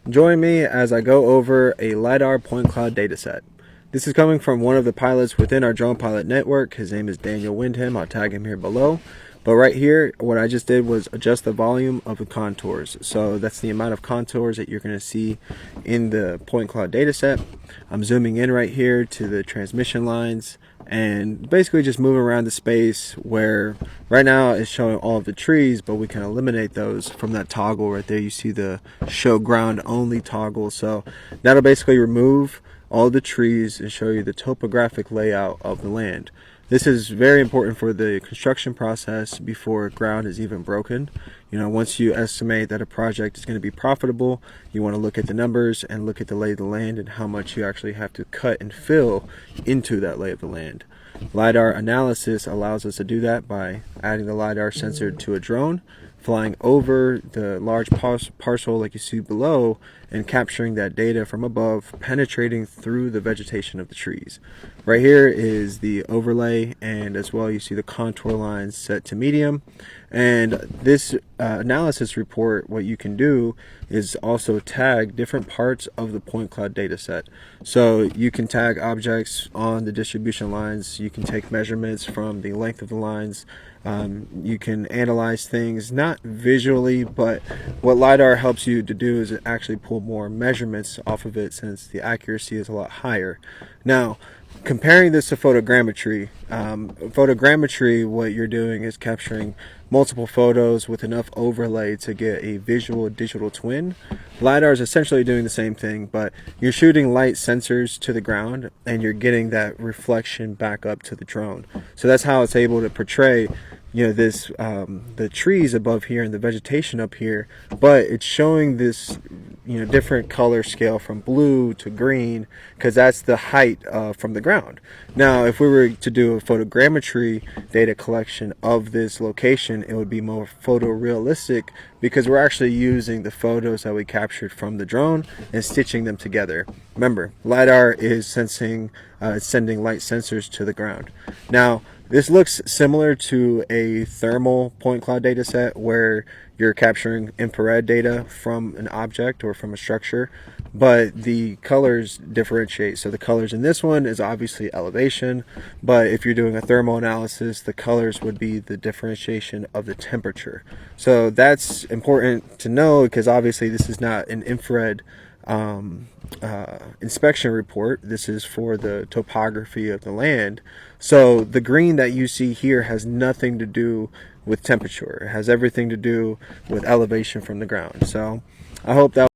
Join me as I go over a LiDAR point cloud dataset. This is coming from one of the pilots within our drone pilot network. His name is Daniel Windham. I'll tag him here below. But right here, what I just did was adjust the volume of the contours. So that's the amount of contours that you're going to see in the point cloud dataset. I'm zooming in right here to the transmission lines and basically just moving around the space where right now it's showing all of the trees, but we can eliminate those from that toggle right there. You see the show ground only toggle. So that'll basically remove all the trees and show you the topographic layout of the land. This is very important for the construction process before ground is even broken. You know, once you estimate that a project is going to be profitable, you want to look at the numbers and look at the lay of the land and how much you actually have to cut and fill into that lay of the land. LiDAR analysis allows us to do that by adding the LiDAR sensor to a drone, flying over the large parcel like you see below, and capturing that data from above, penetrating through the vegetation of the trees. Right here is the overlay, and as well you see the contour lines set to medium. And this analysis report, what you can do is also tag different parts of the point cloud data set. So you can tag objects on the distribution lines, you can take measurements from the length of the lines, you can analyze things not visually, but what LiDAR helps you to do is actually pull more measurements off of it, since the accuracy is a lot higher. Now, comparing this to photogrammetry, what you're doing is capturing multiple photos with enough overlay to get a visual digital twin. LiDAR is essentially doing the same thing, but you're shooting light sensors to the ground and you're getting that reflection back up to the drone. So that's how it's able to portray, you know, this the trees above here and the vegetation up here, but it's showing this, you know, different color scale from blue to green, because that's the height from the ground. Now, if we were to do a photogrammetry data collection of this location, it would be more photorealistic, because we're actually using the photos that we captured from the drone and stitching them together. Remember, LiDAR is sending light sensors to the ground. Now, this looks similar to a thermal point cloud data set where you're capturing infrared data from an object or from a structure, but the colors differentiate. So the colors in this one is obviously elevation, but if you're doing a thermal analysis, the colors would be the differentiation of the temperature. So that's important to know, because obviously this is not an infrared inspection report. This is for the topography of the land. So the green that you see here has nothing to do with temperature. It has everything to do with elevation from the ground. So I hope that